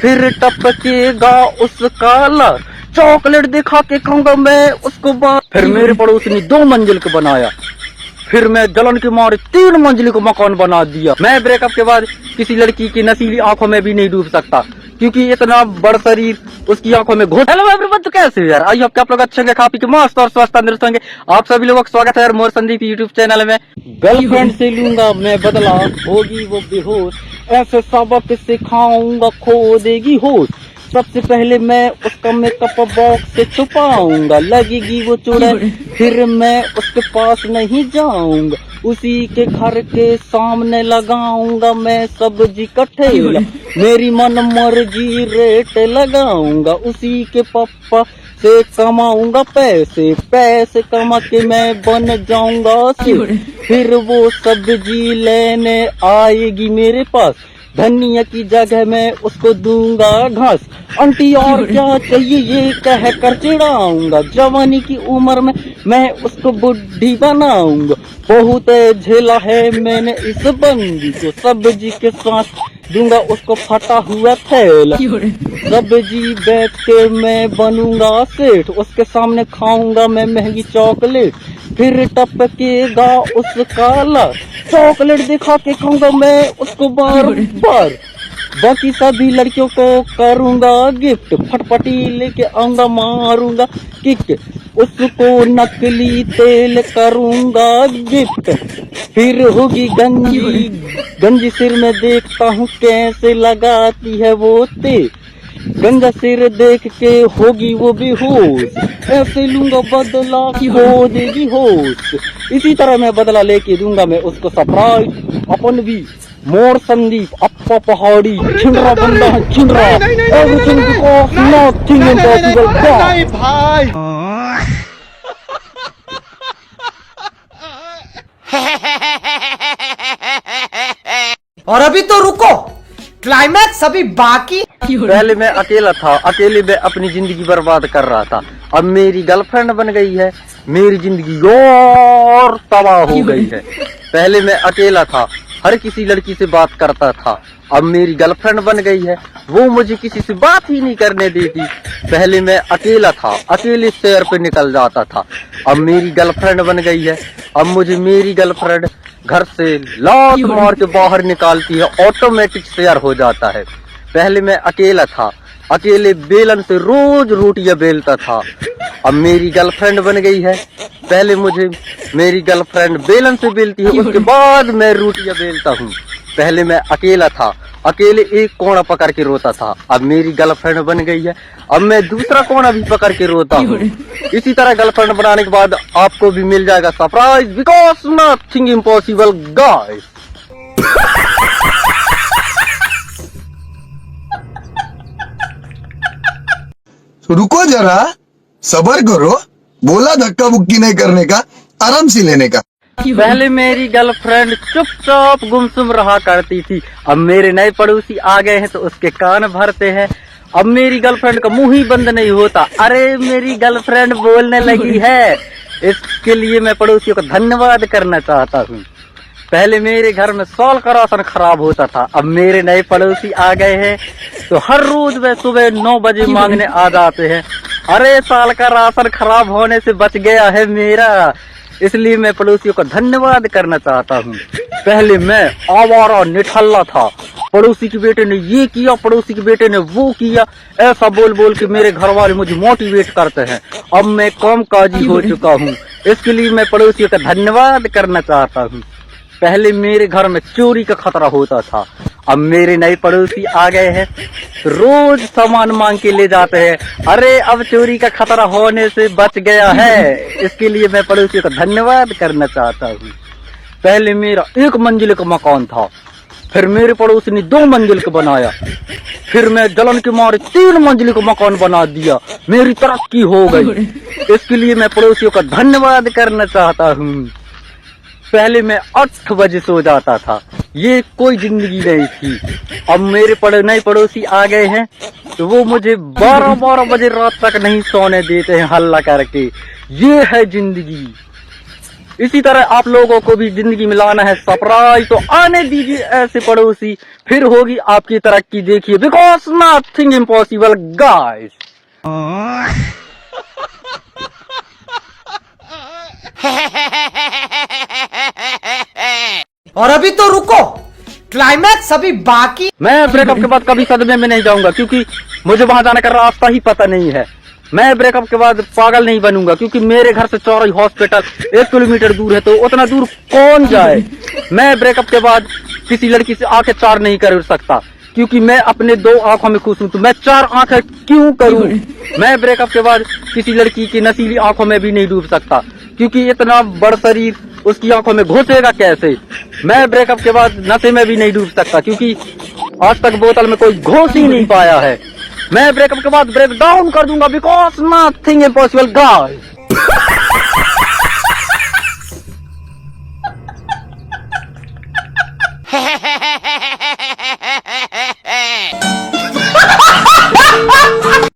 फिर टपकेगा उसका लर, चॉकलेट दिखा के कहूंगा मैं उसको बात। फिर मेरे पड़ोसी ने 2 मंजिल का बनाया, फिर मैं जलन के मारे 3 मंजिल का मकान बना दिया। मैं ब्रेकअप के बाद किसी लड़की की नशीली आंखों में भी नहीं डूब सकता, क्योंकि इतना बड़ा शरीर उसकी आंखों में घोट। हेलो एवरीवन, तो कैसे हो यार? आई होप आप लोग अच्छे होंगे, खा पी के मस्त और स्वस्थ तंदुरुस्त होंगे। आप सभी लोगों का स्वागत है यार मोर संदीप यूट्यूब चैनल में। गर्लफ्रेंड से लूंगा मैं बदला, होगी वो बेहोश, ऐसे सबक सिखाऊंगा खो देगी होश। सबसे पहले मैं उसका मेकअप बॉक्स से छुपाऊंगा, लगेगी वो चुड़ैल फिर मैं उसके पास नहीं जाऊंगा। उसी के घर के सामने लगाऊंगा मैं सब्जी का ठेला, मेरी मन मर्जी रेट लगाऊंगा। उसी के पापा से कमाऊंगा पैसे, पैसे कमा के मैं बन जाऊंगा सिर। फिर वो सब्जी लेने आएगी मेरे पास, धनिया की जगह मैं उसको दूंगा घास। आंटी और क्या चाहिए ये कह कर चिढ़ाऊंगा, जवानी की उम्र में मैं उसको बुढ़ी बनाऊंगा। बहुत झेला है मैंने इस बंदी को, सब्जी के साथ दूंगा उसको फटा हुआ थैला। सब्जी बेच के मैं बनूंगा सेठ, उसके सामने खाऊंगा मैं महंगी चॉकलेट। फिर टपकेगा उसका लर, चॉकलेट दिखा के कहूंगा मैं उसको बार बार। बाकी सभी लड़कियों को करूंगा गिफ्ट, फटफटी लेके आऊंगा मारूंगा किक। उसको नकली तेल करूंगा गिफ्ट, फिर होगी गंजी गंजी सिर में देखता हूँ कैसे लगाती है वो तेल। गंजा सिर देख के होगी वो बेहोश, ऐसे लूंगा बदला खो देगी होश। इसी तरह मैं बदला लेके दूंगा मैं उसको सरप्राइज। अपन भी मोर संदीप अप्पा पहाड़ी छिंडरा बंदा है छिंडरा, एवरीथिंग बिकॉज नथिंग इम्पॉसिबल भाई। और अभी तो रुको, क्लाइमैक्स अभी बाकी। पहले मैं अकेला था, अकेले में अपनी जिंदगी बर्बाद कर रहा था। अब मेरी गर्लफ्रेंड बन गई है, मेरी जिंदगी और तबाह हो गई है। पहले मैं अकेला था, हर किसी लड़की से बात करता था। अब मेरी गर्लफ्रेंड बन गई है, वो मुझे किसी से बात ही नहीं करने देती। पहले मैं अकेला था, अकेले सैर पे निकल जाता था। अब मेरी गर्लफ्रेंड बन गई है, अब मुझे मेरी गर्लफ्रेंड घर से लात मार के बाहर निकालती है, ऑटोमेटिक शेयर हो जाता है। पहले मैं अकेला था, अकेले बेलन से रोज रोटियां बेलता था। अब मेरी गर्लफ्रेंड बन गई है, पहले मुझे मेरी गर्लफ्रेंड बेलन से बेलती है, उसके बाद मैं रोटियां बेलता हूँ। पहले मैं अकेला था, अकेले एक कोना पकड़ के रोता था। अब मेरी गर्लफ्रेंड बन गई है, अब मैं दूसरा कोना भी पकड़ के रोता हूँ। इसी तरह गर्लफ्रेंड बनाने के बाद आपको भी मिल जाएगा surprise, because nothing impossible guys. रुको जरा, सबर करो, बोला धक्का बुक्की नहीं करने का, आराम से लेने का। पहले मेरी गर्लफ्रेंड चुपचाप गुमसुम रहा करती थी, अब मेरे नए पड़ोसी आ गए हैं तो उसके कान भरते हैं। अब मेरी गर्लफ्रेंड का मुंह ही बंद नहीं होता, अरे मेरी गर्लफ्रेंड बोलने लगी है। इसके लिए मैं पड़ोसियों को धन्यवाद करना चाहता हूँ। पहले मेरे घर में सॉल का राशन खराब होता था, अब मेरे नए पड़ोसी आ गए हैं तो हर रोज वे सुबह 9 बजे मांगने आ जाते हैं। अरे साल का राशन खराब होने से बच गया है मेरा, इसलिए मैं पड़ोसियों को धन्यवाद करना चाहता हूँ। पहले मैं आवारा निठल्ला था, पड़ोसी के बेटे ने ये किया, पड़ोसी के बेटे ने वो किया, ऐसा बोल बोल के मेरे घर वाले मुझे मोटिवेट करते हैं। अब मैं कामकाजी हो चुका हूँ, इसके लिए मैं पड़ोसियों का धन्यवाद करना चाहता हूँ। पहले मेरे घर में चोरी का खतरा होता था, अब मेरे नए पड़ोसी आ गए हैं, रोज सामान मांग के ले जाते हैं। अरे अब चोरी का खतरा होने से बच गया है, इसके लिए मैं पड़ोसियों का धन्यवाद करना चाहता हूँ। पहले मेरा 1 मंजिल का मकान था, फिर मेरे पड़ोसी ने 2 मंजिल का बनाया, फिर मैं जलन के मारे 3 मंजिल का मकान बना दिया, मेरी तरक्की हो गई। इसके लिए मैं पड़ोसियों का धन्यवाद करना चाहता हूँ। पहले मैं 8 बजे सो जाता था, ये कोई जिंदगी नहीं थी। अब मेरे नए पड़ोसी आ गए हैं तो वो मुझे 12-12 बजे रात तक नहीं सोने देते हैं हल्ला करके, ये है जिंदगी। इसी तरह आप लोगों को भी जिंदगी में लाना है सरप्राइज, तो आने दीजिए ऐसे पड़ोसी, फिर होगी आपकी तरक्की। देखिए, बिकॉज नथिंग इम्पॉसिबल गाइस। और अभी तो रुको, क्लाइमैक्स अभी बाकी। मैं ब्रेकअप के बाद कभी सदमे में नहीं जाऊंगा, क्योंकि मुझे वहां जाने का रास्ता ही पता नहीं है। मैं ब्रेकअप के बाद पागल नहीं बनूंगा, क्योंकि मेरे घर से चौराही हॉस्पिटल 1 किलोमीटर दूर है, तो उतना दूर कौन जाए। मैं ब्रेकअप के बाद किसी लड़की से आंखें 4 नहीं कर सकता, क्योंकि मैं अपने 2 आंखों में खुश हूं, तो मैं 4 आंखें क्यों करूं। मैं ब्रेकअप के बाद किसी लड़की की नशीली आंखों में भी नहीं डूब सकता, क्योंकि इतना बड़ा शरीर उसकी आंखों में घुसेगा कैसे। मैं ब्रेकअप के बाद नशे में भी नहीं डूब सकता, क्योंकि आज तक बोतल में कोई घोष ही नहीं पाया है। मैं ब्रेकअप के बाद ब्रेक डाउन कर दूंगा, बिकॉज नथिंग इम्पॉसिबल गाइस।